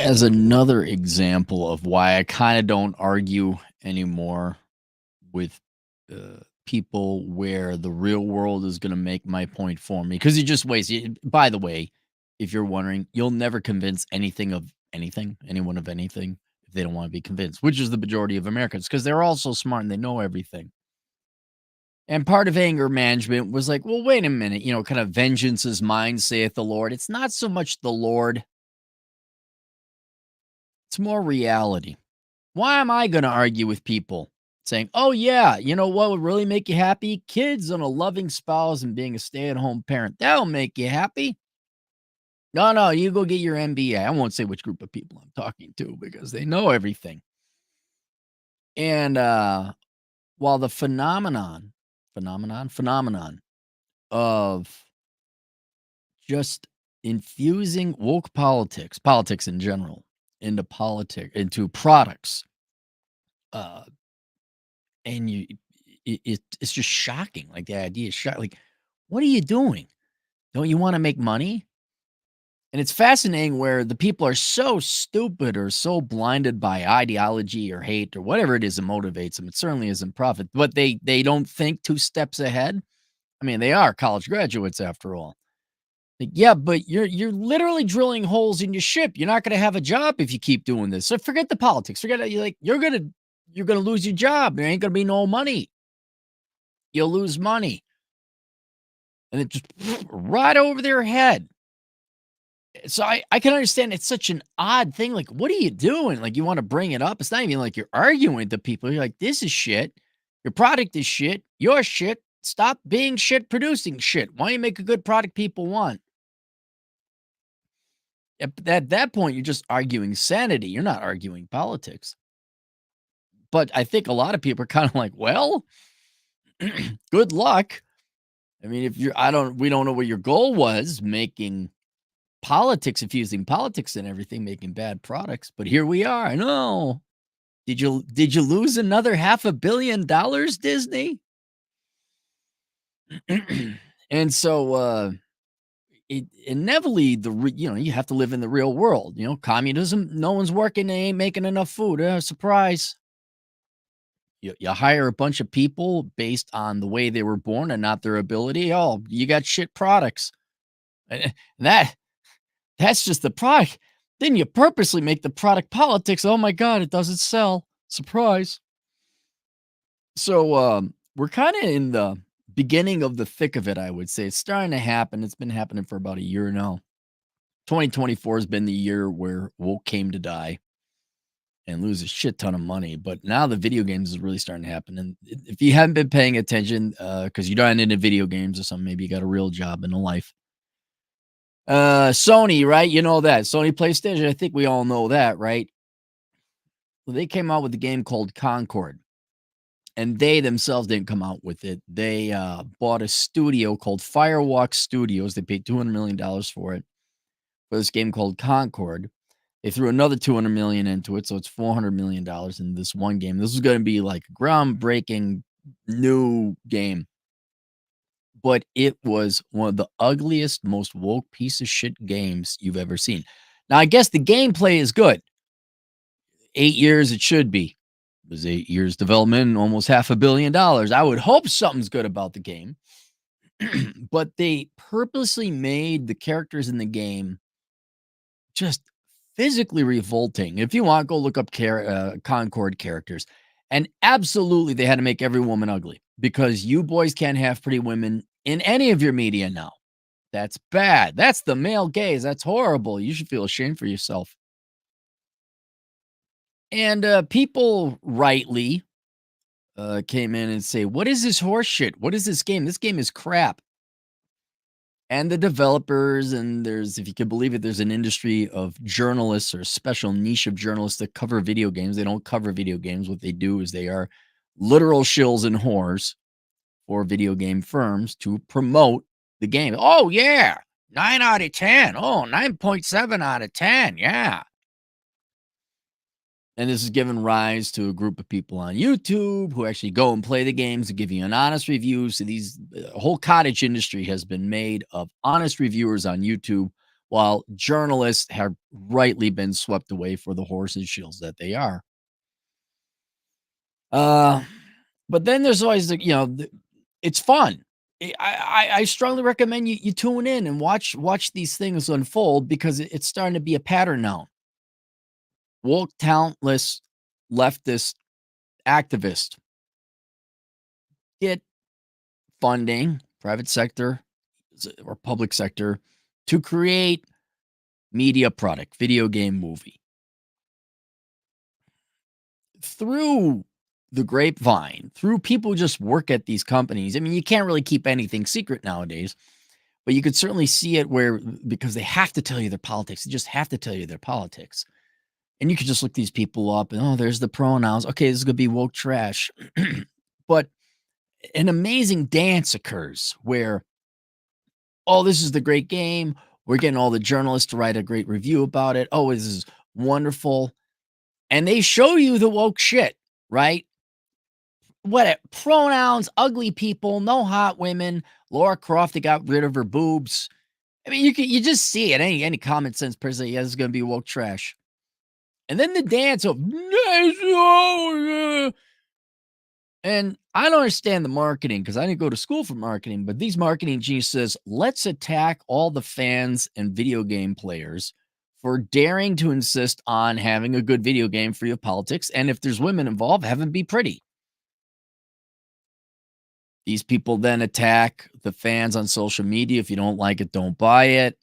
as another example of why I kind of don't argue anymore with people where the real world is going to make my point for me because you just waste it. By the way, if you're wondering, you'll never convince anyone of anything if they don't want to be convinced, which is the majority of Americans because they're all so smart and they know everything. And part of anger management was like, well, wait a minute, kind of vengeance is mine, saith the Lord. It's not so much the Lord, it's more reality. Why am I going to argue with people saying, oh, yeah, you know what would really make you happy? Kids and a loving spouse and being a stay at home parent. That'll make you happy. No, no, you go get your MBA. I won't say which group of people I'm talking to because they know everything. And while the phenomenon of just infusing woke politics in general, into products, uh, and it's just shocking. Like the idea is shocking. Like, what are you doing? Don't you want to make money? And it's fascinating where the people are so stupid or so blinded by ideology or hate or whatever it is that motivates them. It certainly isn't profit, but they don't think two steps ahead. I mean, they are college graduates after all. Like, yeah, but you're literally drilling holes in your ship. You're not going to have a job if you keep doing this. So forget the politics. Forget it. You're gonna lose your job. There ain't gonna be no money. You'll lose money, and it just right over their head. So I can understand it's such an odd thing. Like, what are you doing? Like, you want to bring it up. It's not even like you're arguing to people. You're like, this is shit. Your product is shit. Your shit. Stop being shit, producing shit. Why don't you make a good product people want? At that point, you're just arguing sanity. You're not arguing politics. But I think a lot of people are kind of like, well, good luck. I mean, if you're, we don't know what your goal was, making infusing politics and everything, making bad products. But here we are. I know. Did you lose another $500 million, Disney? And so it inevitably you have to live in the real world. Communism. No one's working. They ain't making enough food. Surprise. You hire a bunch of people based on the way they were born and not their ability. Oh, you got shit products. And that's just the product. Then you purposely make the product politics. Oh my God, it doesn't sell. Surprise. So we're kind of in the beginning of the thick of it, I would say. It's starting to happen. It's been happening for about a year now. 2024 has been the year where woke came to die and lose a shit ton of money. But now the video games is really starting to happen. And if you haven't been paying attention, because you're not into video games or something, maybe you got a real job in life. Sony, right? You know that. Sony PlayStation, I think we all know that, right? Well, they came out with a game called Concord. And they themselves didn't come out with it. They bought a studio called Firewalk Studios. They paid $200 million for it, for this game called Concord. They threw another $200 million into it, so it's $400 million in this one game. This is going to be like a groundbreaking new game. But it was one of the ugliest, most woke piece of shit games you've ever seen. Now, I guess the gameplay is good. 8 years, it should be. It was 8 years development, almost $500 million. I would hope something's good about the game. But they purposely made the characters in the game just physically revolting. If you want, go look up Concord characters. And absolutely, they had to make every woman ugly because you boys can't have pretty women in any of your media now. That's bad. That's the male gaze. That's horrible. You should feel ashamed for yourself. And people rightly came in and say, what is this horse shit? What is this game? This game is crap. And the developers, and if you can believe it, there's an industry of journalists or a special niche of journalists that cover video games. They don't cover video games. What they do is they are literal shills and whores for video game firms to promote the game. Oh, yeah. 9 out of 10. Oh, 9.7 out of 10. Yeah. And this has given rise to a group of people on YouTube who actually go and play the games and give you an honest review. So the whole cottage industry has been made of honest reviewers on YouTube. while journalists have rightly been swept away for the horses shills that they are. Uh, but then there's always it's fun. I strongly recommend you tune in and watch these things unfold because it's starting to be a pattern now. Woke, talentless, leftist activists get funding, private sector or public sector, to create media product, video game, movie through the grapevine, through people who just work at these companies. I mean, you can't really keep anything secret nowadays, but you could certainly see it where because they have to tell you their politics, they just have to tell you their politics. And you could just look these people up and oh, there's the pronouns. Okay, this is gonna be woke trash. But an amazing dance occurs where, oh, this is the great game. We're getting all the journalists to write a great review about it. Oh, this is wonderful. And they show you the woke shit, right? Pronouns, ugly people, no hot women. Laura Croft, they got rid of her boobs. I mean, you just see it. Any common sense person, yeah, this is gonna be woke trash. And then the dance of and I don't understand the marketing because I didn't go to school for marketing, but these marketing geniuses, let's attack all the fans and video game players for daring to insist on having a good video game free of politics. And if there's women involved, have them be pretty. These people then attack the fans on social media. If you don't like it, don't buy it.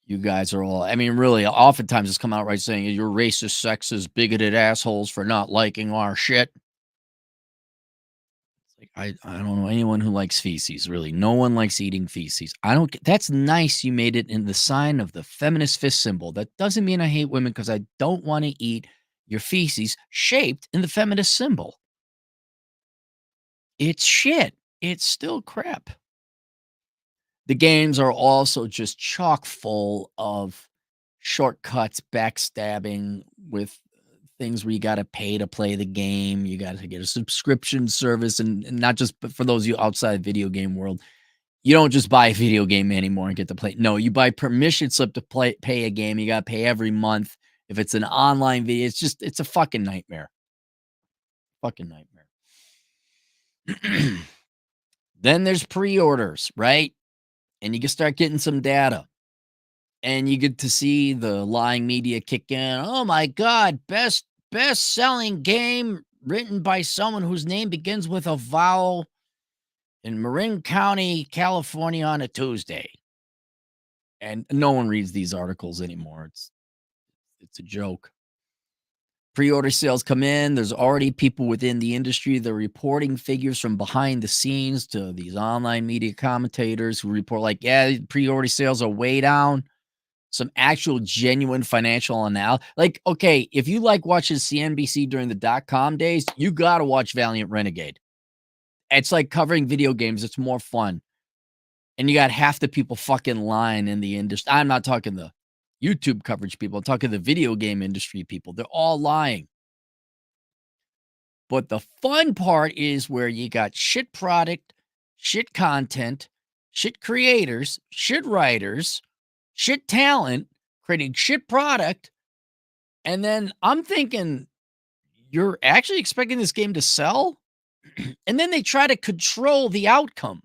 You guys are all, I mean, really, oftentimes it's come out right saying you're racist, sexist, bigoted assholes for not liking our shit. Like I don't know anyone who likes feces, really. No one likes eating feces. I don't that's nice you made it in the sign of the feminist fist symbol. That doesn't mean I hate women because I don't want to eat your feces shaped in the feminist symbol. It's shit. It's still crap. The games are also just chock full of shortcuts, backstabbing with things where you gotta pay to play the game. You gotta get a subscription service, and not just but for those of you outside video game world, you don't just buy a video game anymore and get to play. No, you buy permission slip to pay a game. You gotta pay every month. If it's an online video, it's a fucking nightmare. Fucking nightmare. Then there's pre-orders, right? And you can start getting some data. And you get to see the lying media kick in. Oh my God, best selling game written by someone whose name begins with a vowel in Marin County, California on a Tuesday. And no one reads these articles anymore. It's a joke. Pre-order sales come in. There's already people within the industry. They're reporting figures from behind the scenes to these online media commentators who report like, yeah, pre-order sales are way down. Some actual genuine financial analysis. Like, okay, if you like watching CNBC during the dot-com days, you gotta watch Valiant Renegade. It's like covering video games. It's more fun. And you got half the people fucking lying in the industry. I'm not talking the YouTube coverage people. I'm talking the video game industry people. They're all lying. But the fun part is where you got shit product, shit content, shit creators, shit writers, shit talent, creating shit product. And then I'm thinking, you're actually expecting this game to sell? And then they try to control the outcome,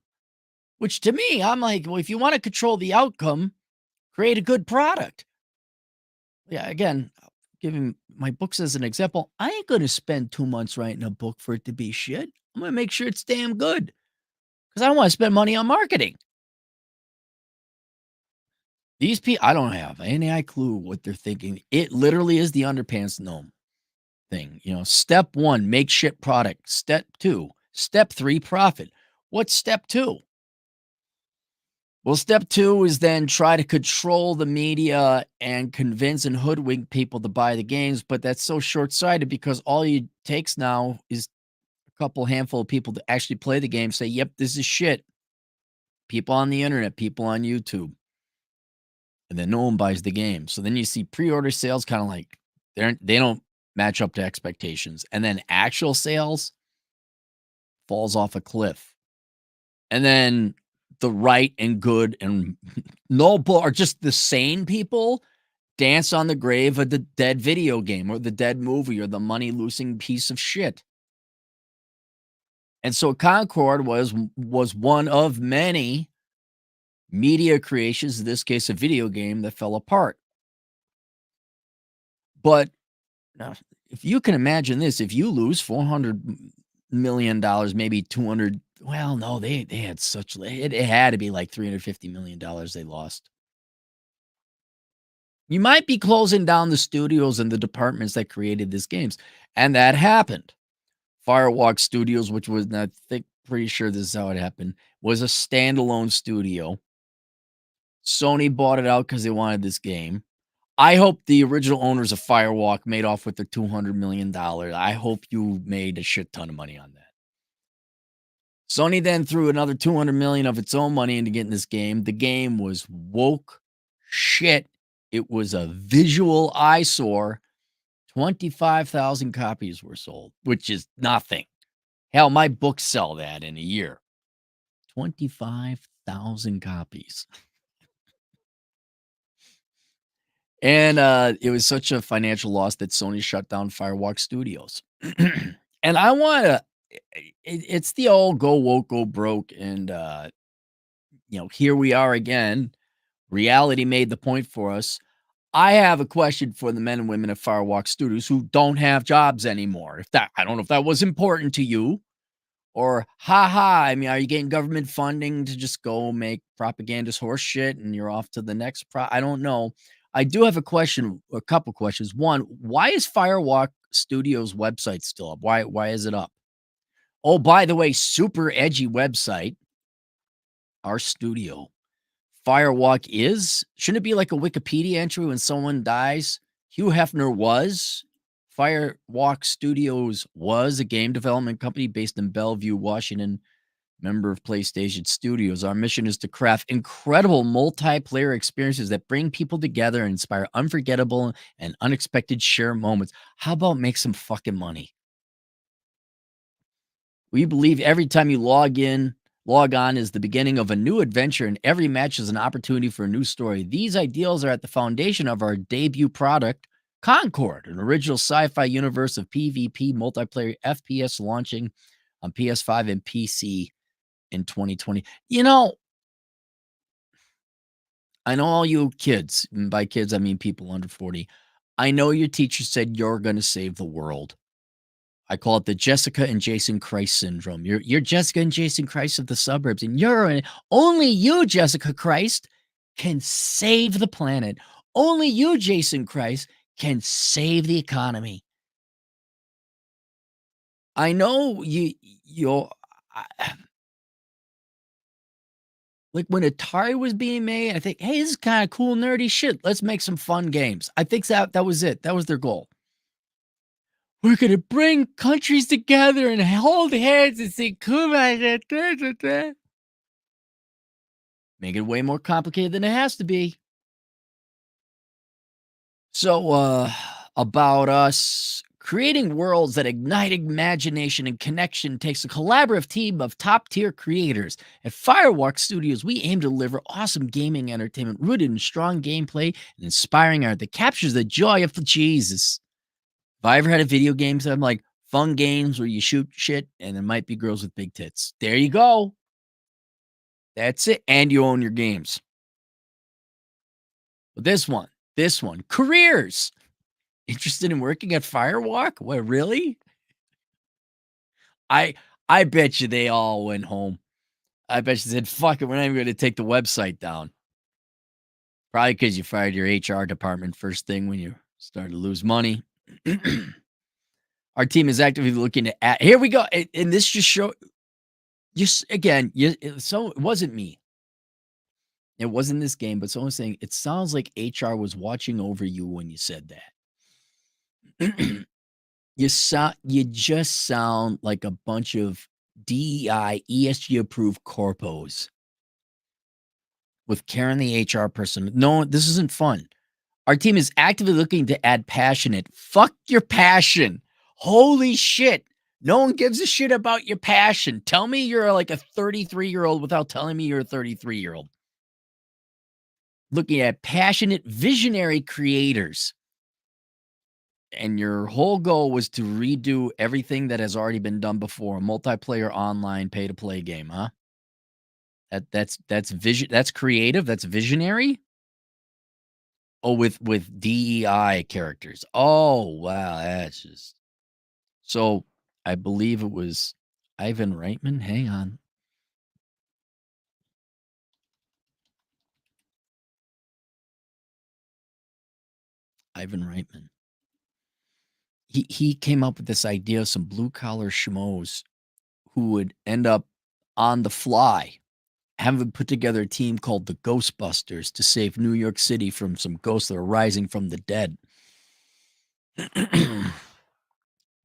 which to me, I'm like, well, if you want to control the outcome, create a good product. Yeah, again, giving my books as an example, I ain't going to spend 2 months writing a book for it to be shit. I'm going to make sure it's damn good because I don't want to spend money on marketing. These people, I don't have any clue what they're thinking. It literally is the underpants gnome thing. Step one, make shit product. Step two, step three, profit. What's step two? Well, step two is then try to control the media and convince and hoodwink people to buy the games. But that's so short sighted because all it takes now is a couple handful of people to actually play the game, say, yep, this is shit. People on the internet, people on YouTube. And then no one buys the game. So then you see pre-order sales kind of like they don't match up to expectations. And then actual sales falls off a cliff. And then the right and good and noble or just the sane people dance on the grave of the dead video game or the dead movie or the money-losing piece of shit. And so Concord was one of many media creations, in this case, a video game that fell apart. But now, if you can imagine this, if you lose $400 million, maybe 200, well, no, they had such it had to be like $350 million they lost. You might be closing down the studios and the departments that created these games, and that happened. Firewalk Studios, which was, I think, pretty sure this is how it happened, was a standalone studio. Sony bought it out because they wanted this game. I hope the original owners of Firewalk made off with their $200 million. I hope you made a shit ton of money on that. Sony then threw another $200 million of its own money into getting this game. The game was woke shit. It was a visual eyesore. 25,000 copies were sold, which is nothing. Hell, my books sell that in a year. 25,000 copies. And it was such a financial loss that Sony shut down Firewalk Studios. And I want to, it's the old go woke, go broke. And, here we are again. Reality made the point for us. I have a question for the men and women at Firewalk Studios who don't have jobs anymore. I don't know if that was important to you. Or, I mean, are you getting government funding to just go make propagandist horse shit and you're off to the next I don't know. I do have a couple questions. One, why is Firewalk Studios website still up? Why is it up? Oh, by the way, super edgy website. Our studio. Firewalk shouldn't it be like a Wikipedia entry when someone dies? Hugh Hefner was. Firewalk Studios was a game development company based in Bellevue, Washington, member of PlayStation Studios. Our mission is to craft incredible multiplayer experiences that bring people together and inspire unforgettable and unexpected share moments. How about make some fucking money? We believe every time you log on is the beginning of a new adventure, and every match is an opportunity for a new story. These ideals are at the foundation of our debut product, Concord, an original sci-fi universe of PvP multiplayer FPS launching on PS5 and PC in 2020. I know all you kids, and by kids I mean people under 40. I know your teacher said you're going to save the world. I call it the Jessica and Jason Christ syndrome. You're Jessica and Jason Christ of the suburbs, and only you, Jessica Christ, can save the planet. Only you, Jason Christ, can save the economy. I know like when Atari was being made, I think, hey, this is kind of cool, nerdy shit. Let's make some fun games. I think that was it. That was their goal. We're going to bring countries together and hold hands and sing Kumbaya. Make it way more complicated than it has to be. So, about us creating worlds that ignite imagination and connection takes a collaborative team of top-tier creators. At Firewalk Studios, we aim to deliver awesome gaming entertainment rooted in strong gameplay and inspiring art that captures the joy of Jesus. If I ever had a video game, so I'm like, fun games where you shoot shit and there might be girls with big tits. There you go. That's it. And you own your games. But this one, careers. Interested in working at Firewalk? What, really? I bet you they all went home. I bet you said, fuck it, we're not even going to take the website down. Probably because you fired your HR department first thing when you started to lose money. Our team is actively looking to add. Here we go. And this just so it wasn't me. It wasn't this game, but someone's saying it sounds like HR was watching over you when you said that. You just sound like a bunch of DEI, ESG approved corpos with Karen, the HR person. No, this isn't fun. Our team is actively looking to add passionate. Fuck your passion. Holy shit. No one gives a shit about your passion. Tell me you're like a 33-year-old without telling me you're a 33-year-old. Looking at passionate visionary creators, and your whole goal was to redo everything that has already been done before, a multiplayer online pay to play game, huh? That's creative, that's visionary? Oh, with DEI characters. Oh, wow, that's just so I believe it was Ivan Reitman. Hang on. Ivan Reitman. He came up with this idea of some blue collar schmoes who would end up on the fly having put together a team called the Ghostbusters to save New York City from some ghosts that are rising from the dead.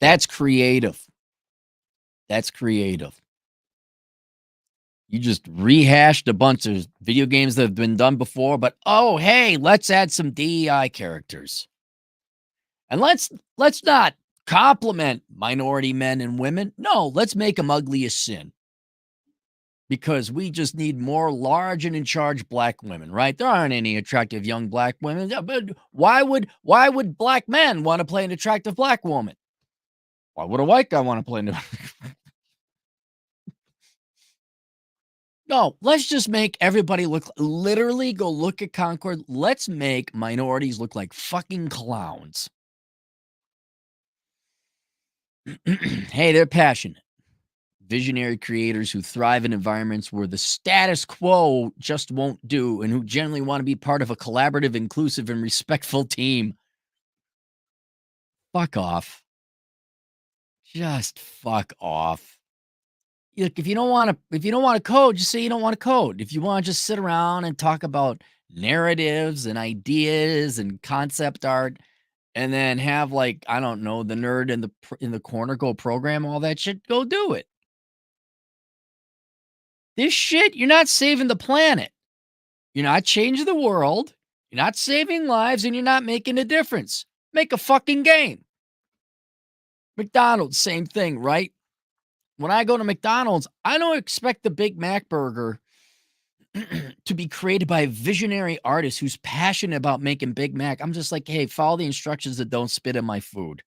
That's creative. That's creative. You just rehashed a bunch of video games that have been done before, but oh, hey, let's add some DEI characters. And let's not compliment minority men and women. No, let's make them ugly as sin. Because we just need more large and in charge black women, right? There aren't any attractive young black women. But why would black men want to play an attractive black woman? Why would a white guy want to play an No, let's just make everybody look literally go look at Concord. Let's make minorities look like fucking clowns. Hey, they're passionate. Visionary creators who thrive in environments where the status quo just won't do and who generally want to be part of a collaborative, inclusive, and respectful team. Fuck off. Just fuck off. Look, if you don't want to code, just say you don't want to code. If you want to just sit around and talk about narratives and ideas and concept art, and then have like I don't know the nerd in the corner go program all that shit, go do it. This shit, you're not saving the planet. You're not changing the world. You're not saving lives, and you're not making a difference. Make a fucking game. McDonald's, same thing, right? When I go to McDonald's, I don't expect the Big Mac burger to be created by a visionary artist who's passionate about making Big Mac. I'm just like, hey, follow the instructions that don't spit in my food.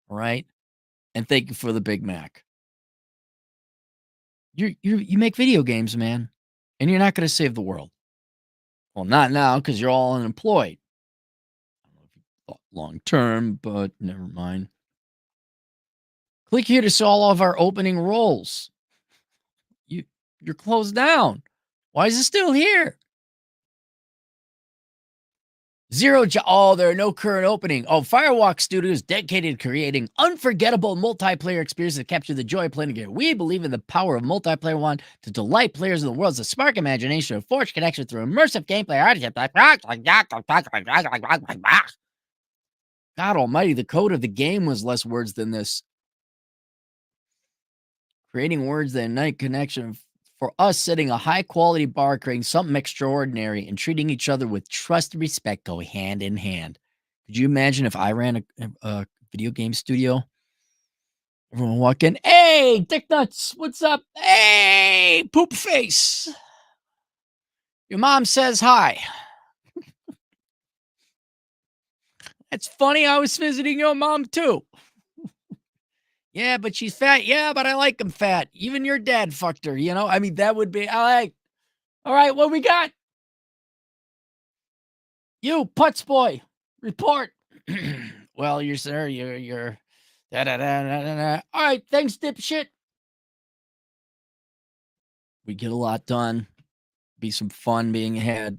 All right. And thank you for the Big Mac. You make video games, man, and you're not going to save the world. Well, not now because you're all unemployed. I don't know if you thought long term, but never mind. Click here to see all of our opening roles. You you're closed down. Why is it still here? Oh, there are no current opening. Oh, Firewalk Studios dedicated to creating unforgettable multiplayer experiences that capture the joy of playing together. We believe in the power of multiplayer one to delight players in the worlds of spark imagination and forge connection through immersive gameplay. God almighty, the code of the game was less words than this. Creating words that ignite connection. For us, setting a high quality bar, creating something extraordinary, and treating each other with trust and respect go hand in hand. Could you imagine if I ran a video game studio? Everyone walk in, hey, dick nuts, what's up? Hey, poop face. Your mom says hi. That's funny. I was visiting your mom too. Yeah, but she's fat. Yeah, but I like them fat. Even your dad fucked her, you know? I mean, that would be, I like, all right, what we got? You, Putz boy, report. Well, you're sir, you're da da da da da. Da. All right, thanks, dipshit. We get a lot done. Be some fun being had.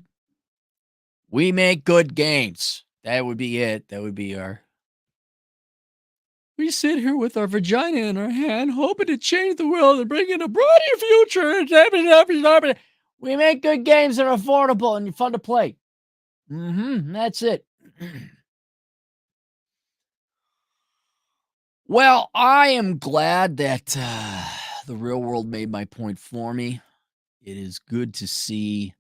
We make good games. That would be it. That would be our. We sit here with our vagina in our hand, hoping to change the world and bring in a brighter future. We make good games that are affordable and fun to play. That's it. Well, I am glad that the real world made my point for me. It is good to see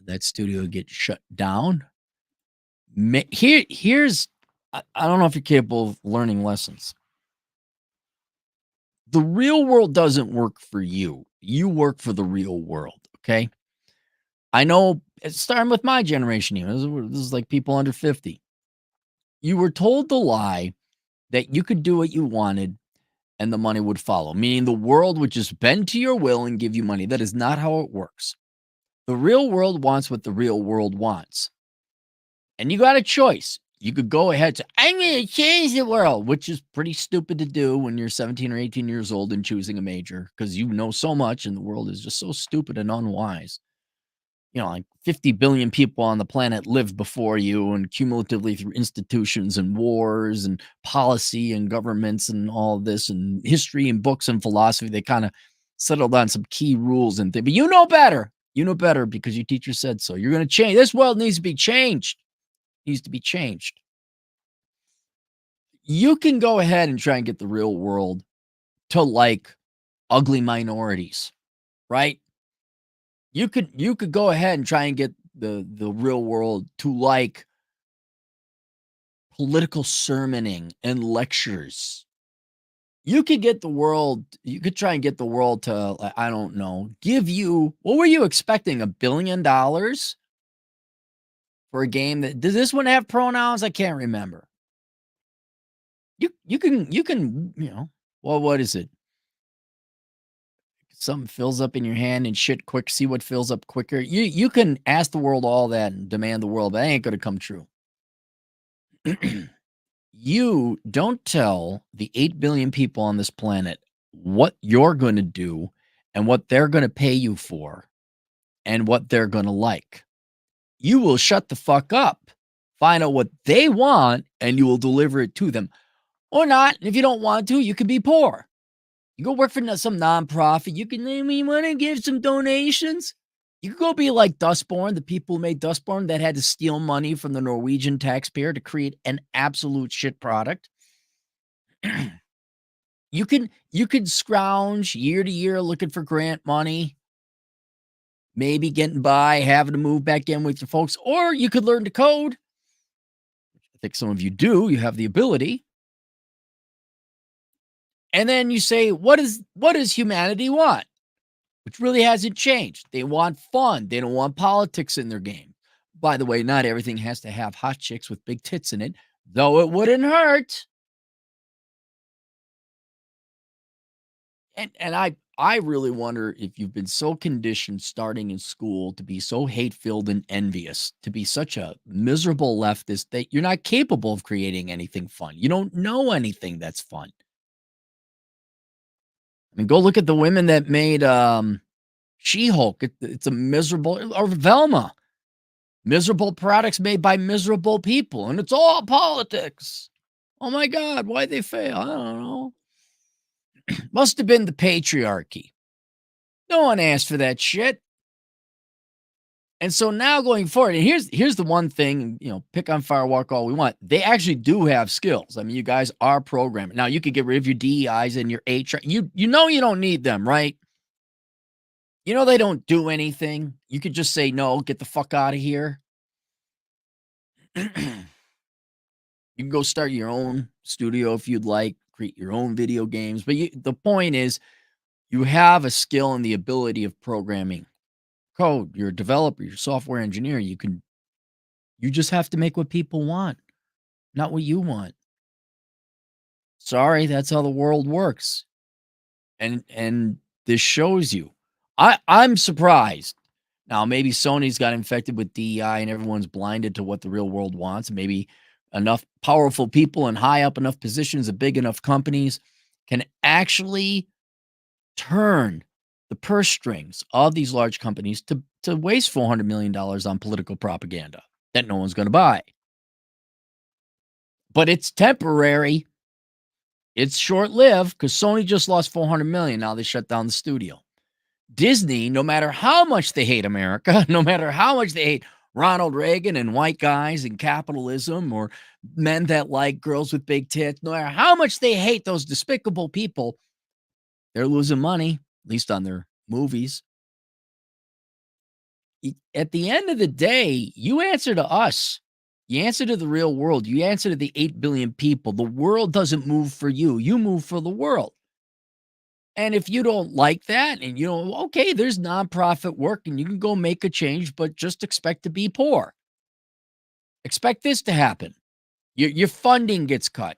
that studio get shut down. Here's I don't know if you're capable of learning lessons. The real world doesn't work for you. You work for the real world, okay? I know it's starting with my generation even. This is like people under 50. You were told the lie that you could do what you wanted and the money would follow, meaning the world would just bend to your will and give you money. That is not how it works. The real world wants what the real world wants. And you got a choice. You could go ahead to, I'm going to change the world, which is pretty stupid to do when you're 17 or 18 years old and choosing a major because you know so much and the world is just so stupid and unwise. Like 50 billion people on the planet lived before you and cumulatively through institutions and wars and policy and governments and all this and history and books and philosophy. They kind of settled on some key rules and things. But you know better. You know better because your teacher said so. You're going to change. This world needs to be changed. Needs to be changed. You can go ahead and try and get the real world to like ugly minorities, right? You could go ahead and try and get the real world to like political sermoning and lectures. You could try and get the world to, like, I don't know, give you, what were you expecting? $1 billion for a game does this one have pronouns? I can't remember. You can, well, what is it? Something fills up in your hand and shit quick, see what fills up quicker. You can ask the world all that and demand the world, but that ain't gonna come true. You don't tell the 8 billion people on this planet what you're going to do and what they're going to pay you for and what they're going to like. You will shut the fuck up, find out what they want, and you will deliver it to them. Or not. If you don't want to, you could be poor. You go work for some nonprofit. You want to give some donations? You could go be like Dustborn, the people who made Dustborn that had to steal money from the Norwegian taxpayer to create an absolute shit product. You could scrounge year to year looking for grant money, maybe getting by, having to move back in with your folks, or you could learn to code. I think some of you do. You have the ability. And then you say, what does humanity want? Which really hasn't changed. They want fun. They don't want politics in their game. By the way, not everything has to have hot chicks with big tits in it, though it wouldn't hurt. And I really wonder if you've been so conditioned starting in school to be so hate-filled and envious, to be such a miserable leftist that you're not capable of creating anything fun. You don't know anything that's fun. I mean, go look at the women that made She-Hulk. It's a miserable, or Velma. Miserable products made by miserable people, and it's all politics. Oh my God, why'd they fail? I don't know. Must have been the patriarchy. No one asked for that shit. And so now going forward, and here's the one thing, pick on Firewalk all we want. They actually do have skills. I mean, you guys are programming. Now you could get rid of your DEIs and your HR. You know you don't need them, right? You know they don't do anything. You could just say no, get the fuck out of here. You can go start your own studio if you'd like, create your own video games. But the point is, you have a skill and the ability of programming code. You're a developer, you're a software engineer. You just have to make what people want, not what you want. Sorry, that's how the world works. And this shows you. I'm surprised. Now, maybe Sony's got infected with DEI and everyone's blinded to what the real world wants. Maybe enough powerful people in high up enough positions of big enough companies can actually turn the purse strings of these large companies to waste $400 million on political propaganda that no one's going to buy. But it's temporary. It's short-lived because Sony just lost $400 million. Now they shut down the studio. Disney, no matter how much they hate America, no matter how much they hate Ronald Reagan and white guys and capitalism or men that like girls with big tits, no matter how much they hate those despicable people, they're losing money, at least on their movies. At the end of the day, you answer to us. You answer to the real world. You answer to the 8 billion people. The world doesn't move for you. You move for the world. And if you don't like that and you know, okay, there's nonprofit work and you can go make a change, but just expect to be poor. Expect this to happen. Your funding gets cut.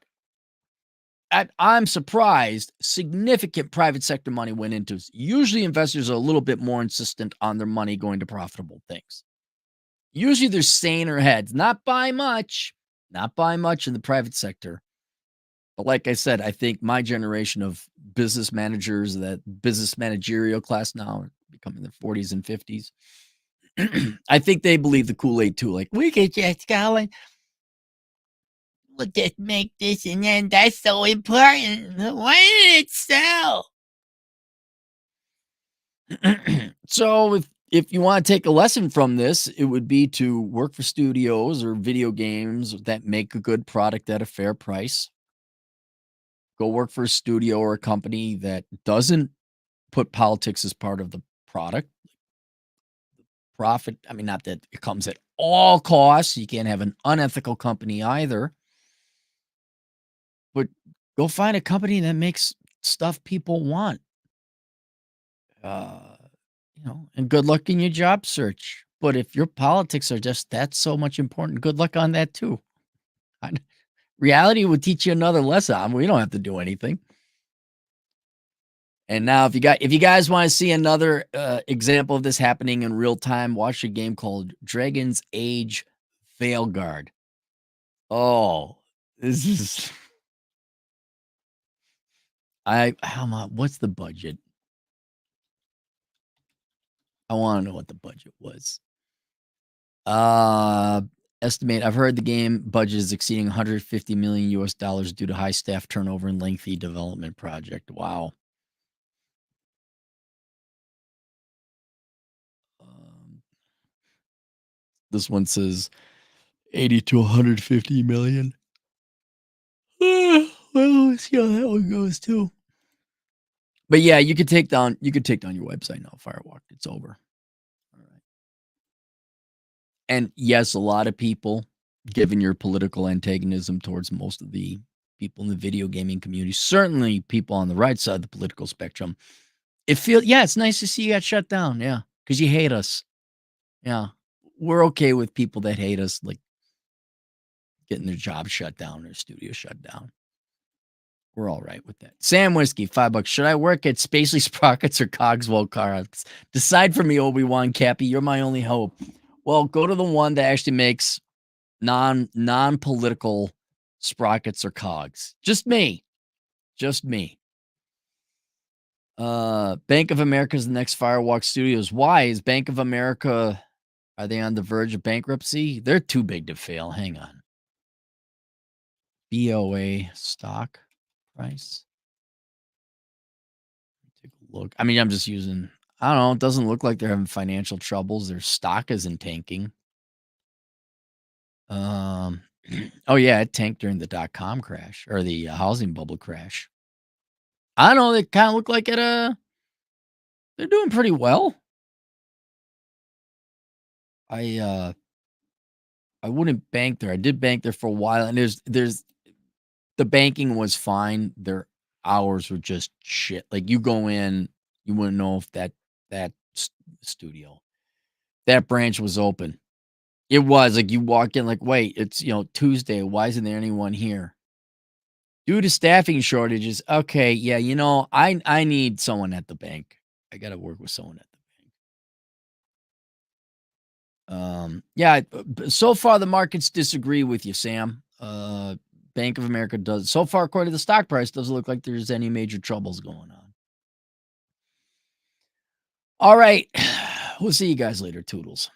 I'm surprised significant private sector money went into. Usually investors are a little bit more insistent on their money going to profitable things. Usually they're saner heads, not by much, not by much in the private sector. But like I said, I think my generation of business managers, that business managerial class now are becoming their 40s and 50s. I think they believe the Kool-Aid too. Like, we could just go and we'll just make this and then that's so important. Why did it sell? So if you want to take a lesson from this, it would be to work for studios or video games that make a good product at a fair price. Go work for a studio or a company that doesn't put politics as part of the product. Profit, I mean, not that it comes at all costs. You can't have an unethical company either. But go find a company that makes stuff people want. Uh, and good luck in your job search. But if your politics are just that's so much important, good luck on that too. I- Reality will teach you another lesson. We don't have to do anything. And now, if you guys want to see another example of this happening in real time, watch a game called Dragon's Age Veilguard. Oh, this is how much? What's the budget? I want to know what the budget was. Uh, Estimate. I've heard the game budget is exceeding 150 million US dollars due to high staff turnover and lengthy development project. Wow. Um, this one says 80 to 150 million. Well, let's see how that one goes too. But yeah, you could take down your website now, Firewalk. It's over. All right. And yes, a lot of people, given your political antagonism towards most of the people in the video gaming community, certainly people on the right side of the political spectrum, it's nice to see you got shut down. Yeah. Because you hate us. Yeah. We're okay with people that hate us, like getting their job shut down, their studio shut down. We're all right with that. Sam Whiskey, $5. Should I work at Spacely Sprockets or Cogswell Cards? Decide for me, Obi-Wan Cappy. You're my only hope. Well, go to the one that actually makes non-political sprockets or cogs. Just me. Just me. Bank of America is the next Firewalk Studios. Why is Bank of America, are they on the verge of bankruptcy? They're too big to fail. Hang on. BOA stock price. Take a look. I mean, I'm just using, I don't know. It doesn't look like they're having financial troubles. Their stock isn't tanking. Oh yeah, it tanked during the .com crash or the housing bubble crash. I don't know. They kind of look like they're doing pretty well. I I wouldn't bank there. I did bank there for a while, and there's the banking was fine. Their hours were just shit. Like you go in, you wouldn't know if that studio, that branch was open. It was like you walk in, like, wait, it's Tuesday. Why isn't there anyone here? Due to staffing shortages. Okay, yeah, I need someone at the bank. I got to work with someone at the bank. Yeah, so far the markets disagree with you, Sam. Bank of America does so far, according to the stock price, doesn't look like there's any major troubles going on. All right. We'll see you guys later, Toodles.